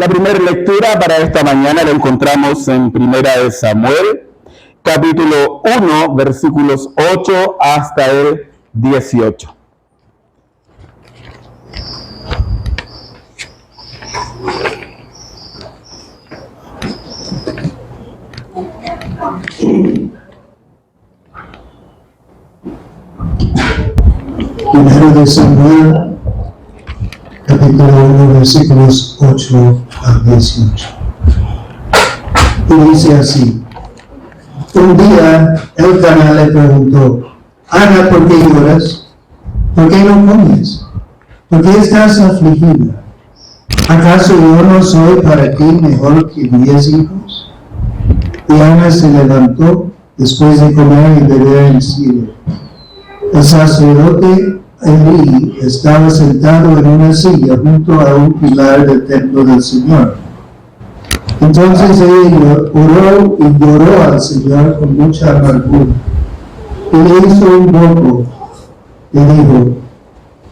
La primera lectura para esta mañana la encontramos en Primera de Samuel, capítulo 1, versículos 8 hasta el 18. Primero de Samuel, capítulo 1, versículos 8 al 18. Y dice así: un día Elcana le preguntó: Ana, ¿por qué lloras? ¿Por qué no comes? ¿Por qué estás afligida? ¿Acaso yo no soy para ti mejor que 10 hijos? Y Ana se levantó después de comer y beber en Silo. El sacerdote Elí estaba sentado en una silla junto a un pilar del templo del Señor. Entonces ella oró y lloró al Señor con mucha amargura. Y le hizo un voto. Le dijo: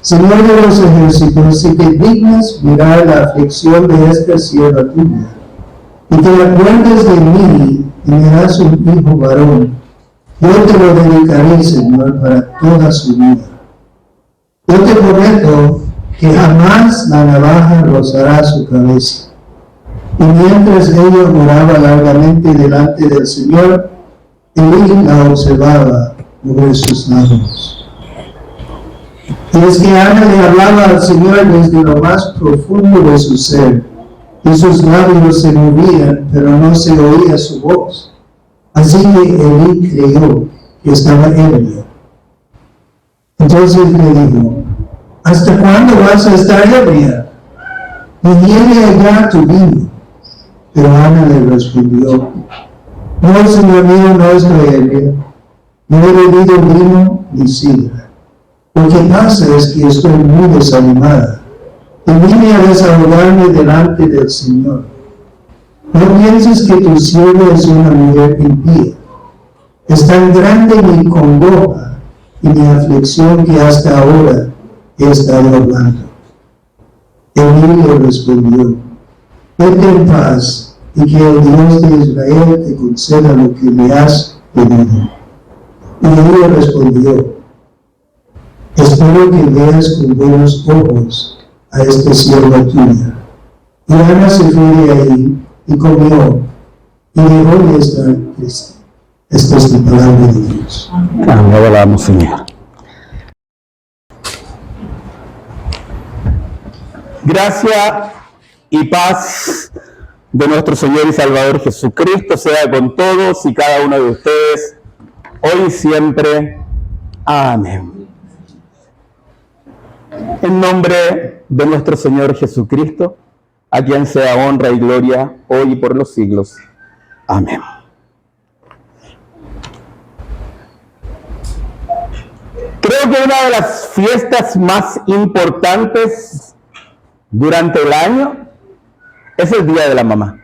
Señor de los ejércitos, si te dignas mirar la aflicción de esta sierva tuya, y te acuerdes de mí y me das un hijo varón, yo te lo dedicaré, Señor, para toda su vida. Yo te prometo que jamás la navaja rozará su cabeza. Y mientras ella oraba largamente delante del Señor, Elí la observaba mover sus labios. Y es que Ana le hablaba al Señor desde lo más profundo de su ser, y sus labios se movían, pero no se oía su voz. Así que Elí creyó que estaba ebria. Entonces le dijo: ¿hasta cuándo vas a estar ebria? Y viene ya tu vino. Pero Ana le respondió: no, Señor mío, no estoy ebria. No he bebido vino ni sidra. Lo que pasa es que estoy muy desanimada y vine a desahogarme delante del Señor. No pienses que tu sierva es una mujer impía. Es tan grande mi congoja y mi aflicción que hasta ahora he estado hablando. Elí le respondió: vete en paz, y que el Dios de Israel te conceda lo que le has pedido. Y él le respondió: espero que veas con buenos ojos a esta sierva tuya. Y Ana se fue de ahí y comió, y dejó de estar triste. Esta es la palabra de Dios. Alabamos, Señor. Gracia y paz de nuestro Señor y Salvador Jesucristo sea con todos y cada uno de ustedes, hoy y siempre. Amén. En nombre de nuestro Señor Jesucristo, a quien sea honra y gloria hoy y por los siglos. Amén. Creo que una de las fiestas más importantes durante el año es el Día de la Mamá.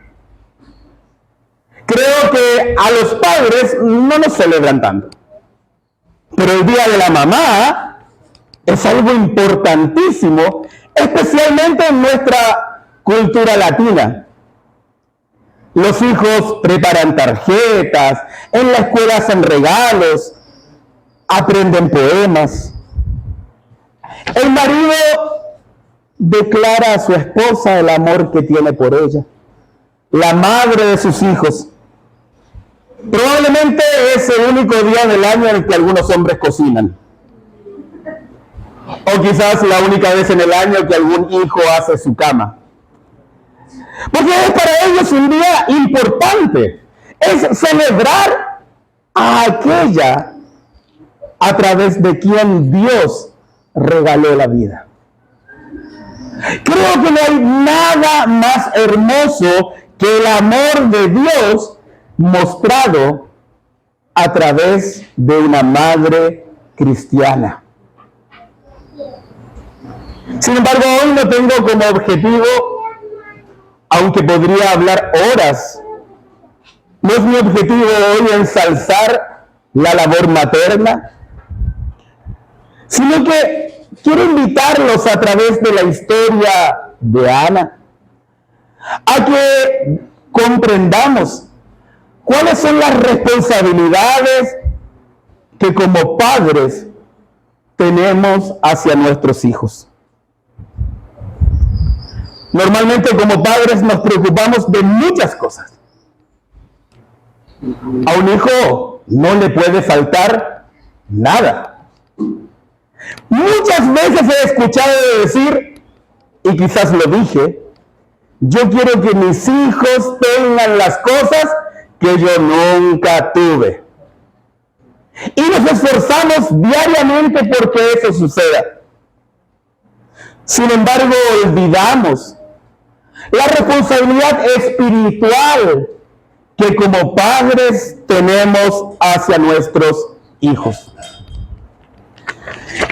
Creo que a los padres no nos celebran tanto, pero el Día de la Mamá es algo importantísimo, especialmente en nuestra cultura latina. Los hijos preparan tarjetas, en la escuela hacen regalos, aprenden poemas. El marido declara a su esposa el amor que tiene por ella. La madre de sus hijos. Probablemente es el único día del año en el que algunos hombres cocinan. O quizás la única vez en el año que algún hijo hace su cama. Porque es para ellos un día importante. Es celebrar a aquella a través de quien Dios regaló la vida. Creo que no hay nada más hermoso que el amor de Dios mostrado a través de una madre cristiana. Sin embargo, hoy no tengo como objetivo, aunque podría hablar horas, no es mi objetivo hoy ensalzar la labor materna, sino que quiero invitarlos a través de la historia de Ana a que comprendamos cuáles son las responsabilidades que como padres tenemos hacia nuestros hijos. Normalmente como padres nos preocupamos de muchas cosas. A un hijo no le puede faltar nada. Muchas veces he escuchado decir, y quizás lo dije, yo quiero que mis hijos tengan las cosas que yo nunca tuve. Y nos esforzamos diariamente porque eso suceda. Sin embargo, olvidamos la responsabilidad espiritual que como padres tenemos hacia nuestros hijos.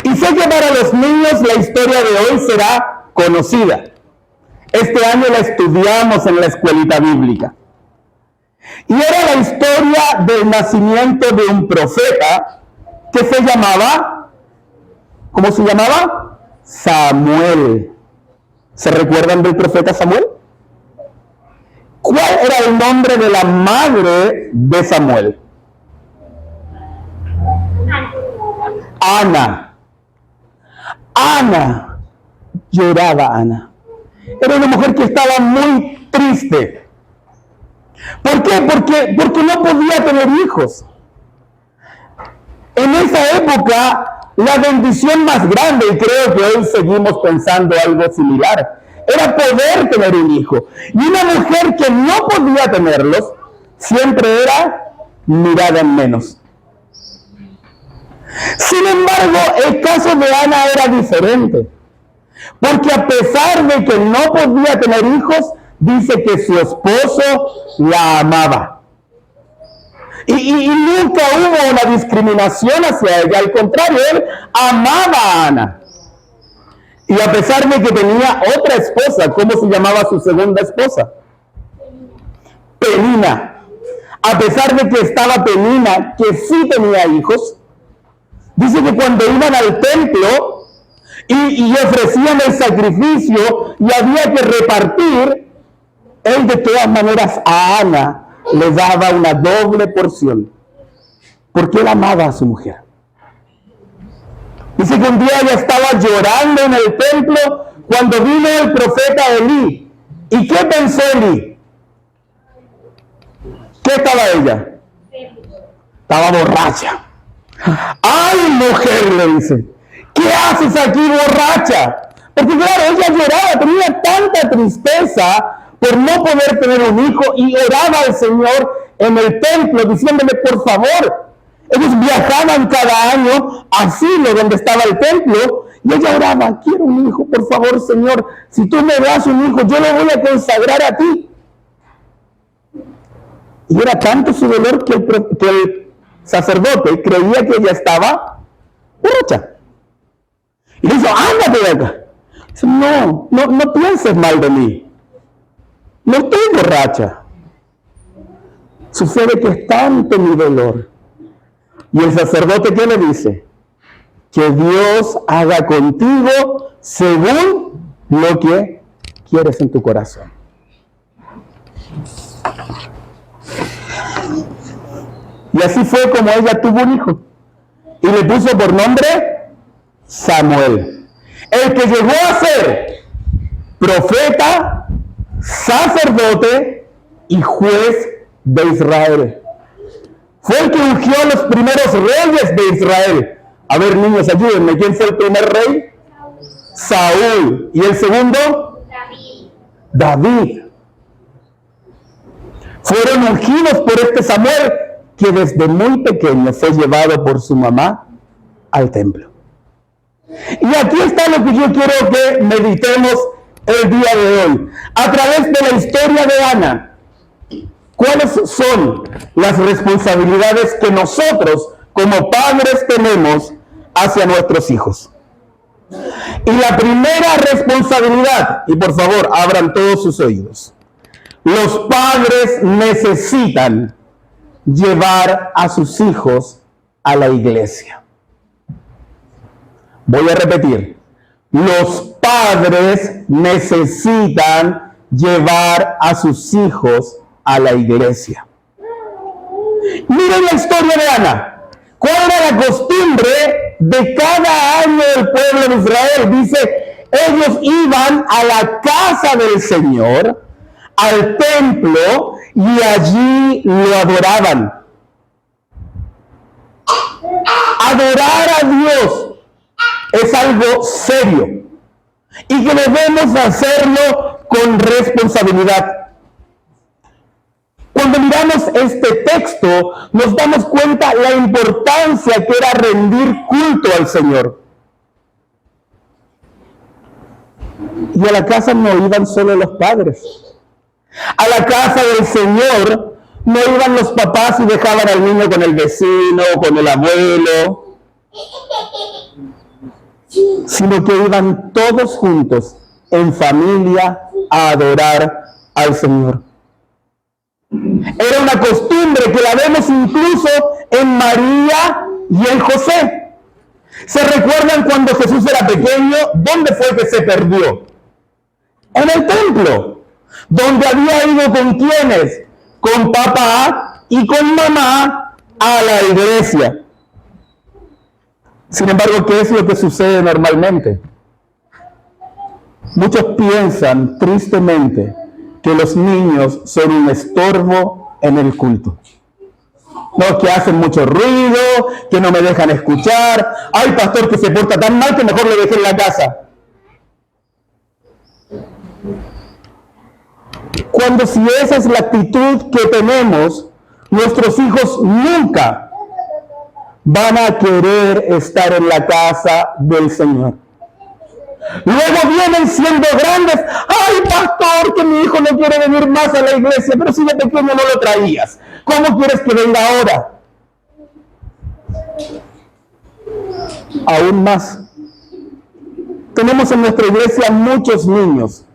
Y sé que para los niños la historia de hoy será conocida. Este año la estudiamos en la escuelita bíblica. Y era la historia del nacimiento de un profeta que se llamaba, ¿cómo se llamaba? Samuel. ¿Se recuerdan del profeta Samuel? ¿Cuál era el nombre de la madre de Samuel? Ana. Ana. Lloraba Ana. Era una mujer que estaba muy triste. ¿Por qué? Porque no podía tener hijos. En esa época, la bendición más grande, y creo que hoy seguimos pensando algo similar, era poder tener un hijo. Y una mujer que no podía tenerlos, siempre era mirada en menos. Sin embargo, el caso de Ana era diferente. Porque a pesar de que no podía tener hijos, dice que su esposo la amaba. Y nunca hubo una discriminación hacia ella. Al contrario, él amaba a Ana. Y a pesar de que tenía otra esposa, ¿cómo se llamaba su segunda esposa? Penina. A pesar de que estaba Penina, que sí tenía hijos, dice que cuando iban al templo y ofrecían el sacrificio y había que repartir, él de todas maneras a Ana le daba una doble porción, porque él amaba a su mujer. Dice que un día ella estaba llorando en el templo cuando vino el profeta Elí. ¿Y qué pensó Elí? ¿Qué estaba ella? Estaba borracha. ¡Ay, mujer!, le dice, ¿qué haces aquí borracha? Porque claro, ella lloraba, tenía tanta tristeza por no poder tener un hijo y oraba al Señor en el templo diciéndole, por favor. Ellos viajaban cada año a Silo, donde estaba el templo, y ella oraba, quiero un hijo, por favor, Señor, si tú me das un hijo, yo lo voy a consagrar a ti. Y era tanto su dolor que el sacerdote creía que ella estaba borracha. Y le dijo, ándate de acá. Dice, no pienses mal de mí. No estoy borracha. Sucede que es tanto mi dolor. Y el sacerdote, ¿qué le dice? Que Dios haga contigo según lo que quieres en tu corazón. Y así fue como ella tuvo un hijo. Y le puso por nombre Samuel. El que llegó a ser profeta, sacerdote y juez de Israel. Fue el que ungió a los primeros reyes de Israel. A ver, niños, ayúdenme. ¿Quién fue el primer rey? Saúl. ¿Y el segundo? David. Fueron ungidos por este Samuel, que desde muy pequeño fue llevado por su mamá al templo. Y aquí está lo que yo quiero que meditemos el día de hoy. A través de la historia de Ana, ¿cuáles son las responsabilidades que nosotros como padres tenemos hacia nuestros hijos? Y la primera responsabilidad, y por favor abran todos sus oídos, los padres necesitan llevar a sus hijos a la iglesia. Voy a repetir, los padres necesitan llevar a sus hijos a la iglesia. Miren la historia de Ana. ¿Cuál era la costumbre de cada año del pueblo de Israel? Dice, ellos iban a la casa del Señor, al templo, y allí lo adoraban. Adorar a Dios es algo serio y que debemos hacerlo con responsabilidad. Cuando miramos este texto, nos damos cuenta la importancia que era rendir culto al Señor. Y a la casa no iban solo los padres. A la casa del Señor no iban los papás y dejaban al niño con el vecino, con el abuelo, sino que iban todos juntos en familia a adorar al Señor. Era una costumbre que la vemos incluso en María y en José. ¿Se recuerdan cuando Jesús era pequeño? ¿Dónde fue que se perdió? En el templo. ¿Donde había ido con quiénes? Con papá y con mamá a la iglesia. Sin embargo, ¿qué es lo que sucede normalmente? Muchos piensan tristemente que los niños son un estorbo en el culto. No, que hacen mucho ruido, que no me dejan escuchar. Hay pastor que se porta tan mal que mejor lo dejé en la casa. Cuando si esa es la actitud que tenemos, nuestros hijos nunca van a querer estar en la casa del Señor. Luego vienen siendo grandes. ¡Ay, pastor, que mi hijo no quiere venir más a la iglesia! Pero si de pequeño no lo traías, ¿cómo quieres que venga ahora? Aún más, tenemos en nuestra iglesia muchos niños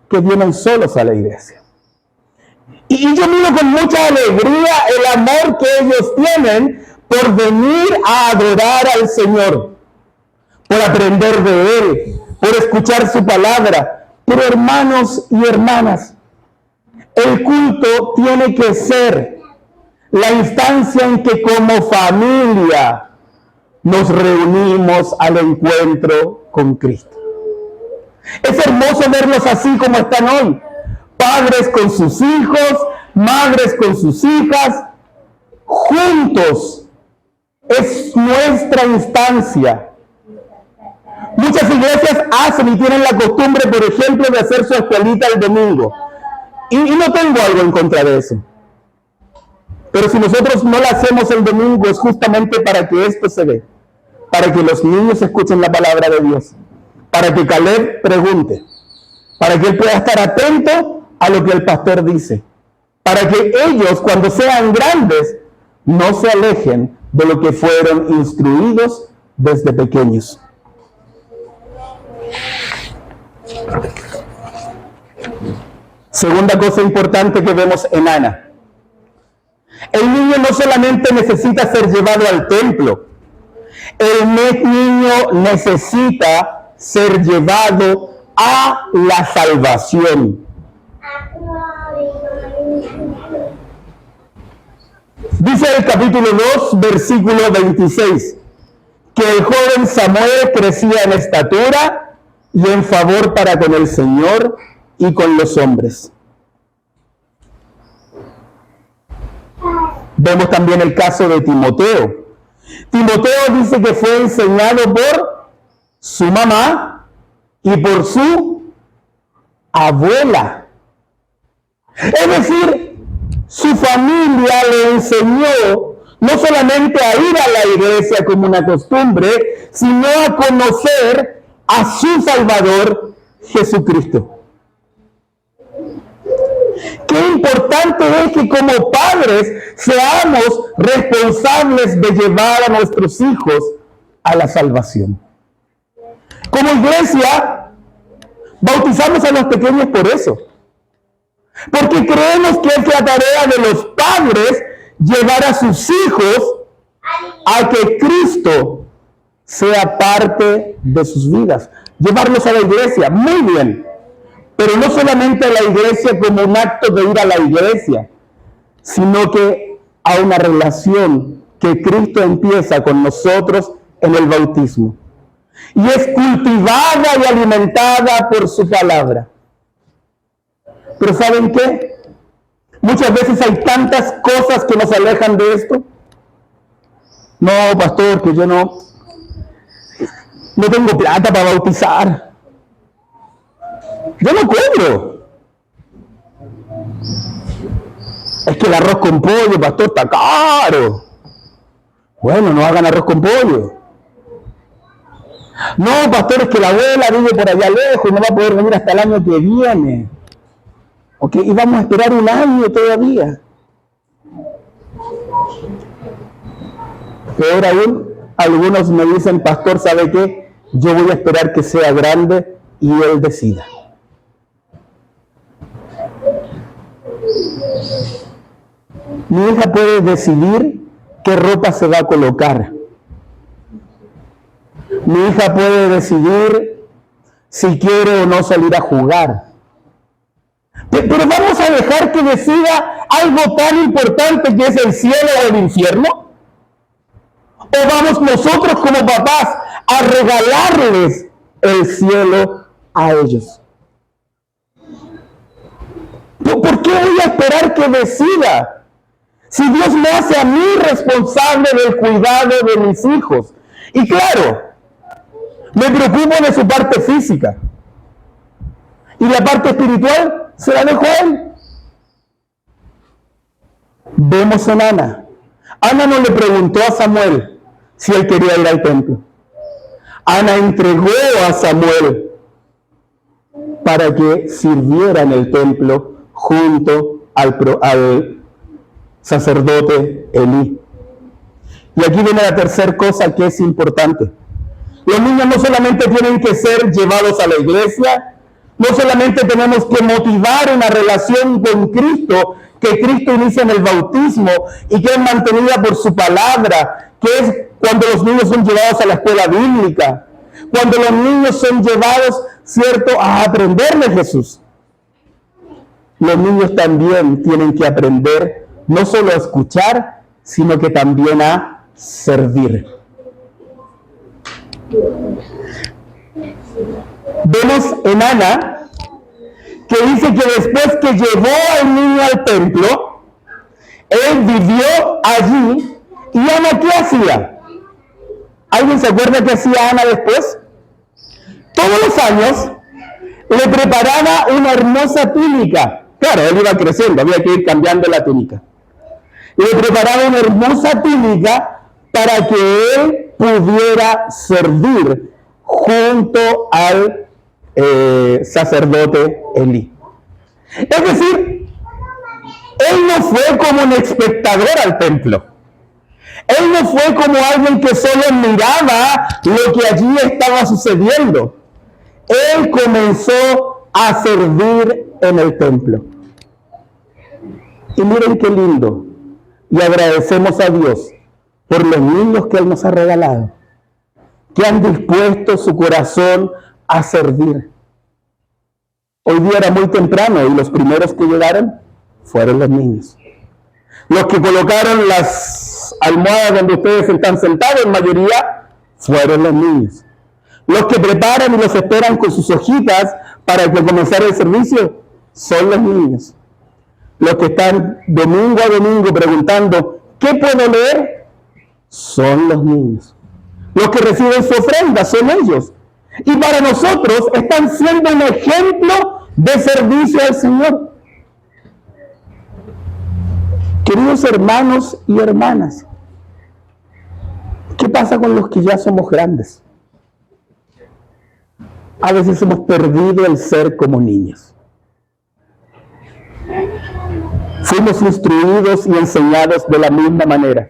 que vienen solos a la iglesia. Y yo miro con mucha alegría el amor que ellos tienen por venir a adorar al Señor, por aprender de Él, por escuchar su palabra. Pero hermanos y hermanas, el culto tiene que ser la instancia en que como familia nos reunimos al encuentro con Cristo. Es hermoso verlos así como están hoy. Padres con sus hijos, madres con sus hijas, juntos. Es nuestra instancia. Muchas iglesias hacen y tienen la costumbre, por ejemplo, de hacer su escuelita el domingo. Y no tengo algo en contra de eso. Pero si nosotros no la hacemos el domingo, es justamente para que esto se dé. Para que los niños escuchen la palabra de Dios. Para que Caleb pregunte. Para que él pueda estar atento a lo que el pastor dice. Para que ellos, cuando sean grandes, no se alejen de lo que fueron instruidos desde pequeños. Segunda cosa importante que vemos en Ana. El niño no solamente necesita ser llevado al templo, el niño necesita ser llevado a la salvación. Dice el capítulo 2, versículo 26, que el joven Samuel crecía en estatura y en favor para con el Señor y con los hombres. Vemos también el caso de Timoteo. Timoteo dice que fue enseñado por su mamá y por su abuela. Es decir, su familia le enseñó no solamente a ir a la iglesia como una costumbre, sino a conocer a su Salvador, Jesucristo. Qué importante es que como padres seamos responsables de llevar a nuestros hijos a la salvación. Como iglesia, bautizamos a los pequeños por eso. Porque creemos que es la tarea de los padres llevar a sus hijos a que Cristo sea parte de sus vidas. Llevarlos a la iglesia, muy bien. Pero no solamente a la iglesia como un acto de ir a la iglesia, sino que a una relación que Cristo empieza con nosotros en el bautismo. Y es cultivada y alimentada por su palabra. Pero ¿saben qué? Muchas veces hay tantas cosas que nos alejan de esto. No, pastor, que yo no tengo plata para bautizar. Yo no cobro. Es que el arroz con pollo, pastor, está caro. Bueno, no hagan arroz con pollo. No, pastor, es que la abuela vive por allá lejos y no va a poder venir hasta el año que viene. Ok, y vamos a esperar un año todavía. Peor aún, algunos me dicen, pastor, ¿sabe qué? Yo voy a esperar que sea grande y él decida. Mi hija puede decidir qué ropa se va a colocar. Mi hija puede decidir si quiere o no salir a jugar. Pero vamos a dejar que decida algo tan importante que es el cielo o el infierno. ¿O vamos nosotros como papás a regalarles el cielo a ellos? ¿Por qué voy a esperar que decida? Si Dios me hace a mí responsable del cuidado de mis hijos. Y claro, me preocupo de su parte física. Y la parte espiritual se la dejo a él. Vemos en Ana. Ana no le preguntó a Samuel si él quería ir al templo. Ana entregó a Samuel para que sirviera en el templo junto al sacerdote Elí. Y aquí viene la tercera cosa que es importante. Los niños no solamente tienen que ser llevados a la iglesia, no solamente tenemos que motivar una relación con Cristo, que Cristo inicia en el bautismo y que es mantenida por su palabra, que es cuando los niños son llevados a la escuela bíblica, cuando los niños son llevados, ¿cierto?, a aprender de Jesús. Los niños también tienen que aprender no solo a escuchar, sino que también a servir. Vemos en Ana que dice que después que llevó al niño al templo, él vivió allí. ¿Y Ana qué hacía? ¿Alguien se acuerda qué hacía Ana después? Todos los años le preparaba una hermosa túnica. Claro, él iba creciendo, había que ir cambiando la túnica. Le preparaba una hermosa túnica para que él pudiera servir junto al sacerdote Elí. Es decir, él no fue como un espectador al templo. Él no fue como alguien que solo miraba lo que allí estaba sucediendo. Él comenzó a servir en el templo. Y miren qué lindo. Y agradecemos a Dios por los niños que Él nos ha regalado, que han dispuesto su corazón a servir. Hoy día era muy temprano y los primeros que llegaron fueron los niños. Los que colocaron las almohadas donde ustedes están sentados, en mayoría, fueron los niños. Los que preparan y los esperan con sus hojitas para que comenzara el servicio, son los niños. Los que están domingo a domingo preguntando, ¿qué puedo leer? Son los niños. Los que reciben su ofrenda son ellos. Y para nosotros están siendo un ejemplo de servicio al Señor. Queridos hermanos y hermanas, ¿qué pasa con los que ya somos grandes? A veces hemos perdido el ser como niños. Fuimos instruidos y enseñados de la misma manera.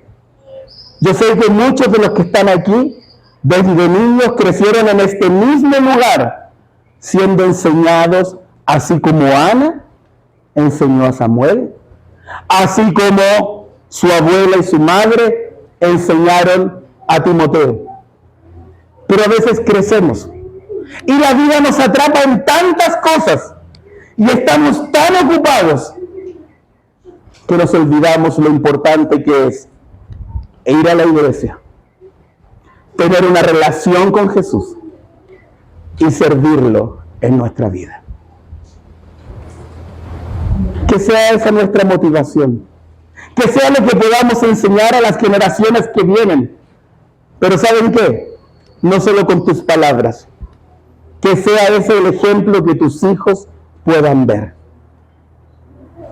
Yo sé que muchos de los que están aquí, desde niños crecieron en este mismo lugar, siendo enseñados así como Ana enseñó a Samuel, así como su abuela y su madre enseñaron a Timoteo. Pero a veces crecemos y la vida nos atrapa en tantas cosas Y estamos tan ocupados que nos olvidamos lo importante que es ir a la iglesia, tener una relación con Jesús y servirlo en nuestra vida. Que sea esa nuestra motivación. Que sea lo que podamos enseñar a las generaciones que vienen. Pero ¿saben qué? No solo con tus palabras. Que sea ese el ejemplo que tus hijos puedan ver.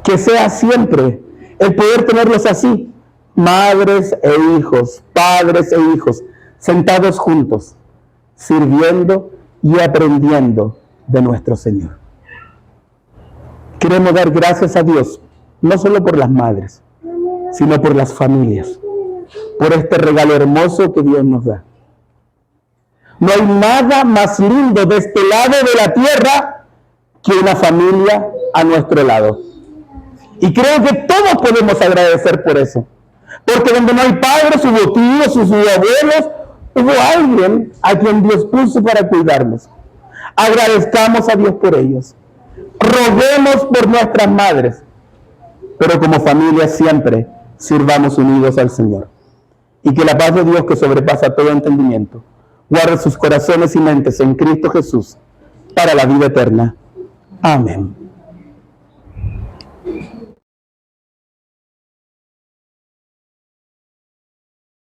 Que sea siempre el poder tenerlos así, madres e hijos, padres e hijos, sentados juntos, sirviendo y aprendiendo de nuestro Señor. Queremos dar gracias a Dios, no solo por las madres, sino por las familias, por este regalo hermoso que Dios nos da. No hay nada más lindo de este lado de la tierra que una familia a nuestro lado. Y creo que todos podemos agradecer por eso. Porque donde no hay padres, hubo tíos, hubo abuelos, hubo alguien a quien Dios puso para cuidarnos. Agradezcamos a Dios por ellos. Roguemos por nuestras madres. Pero como familia siempre sirvamos unidos al Señor. Y que la paz de Dios, que sobrepasa todo entendimiento, guarde sus corazones y mentes en Cristo Jesús para la vida eterna. Amén.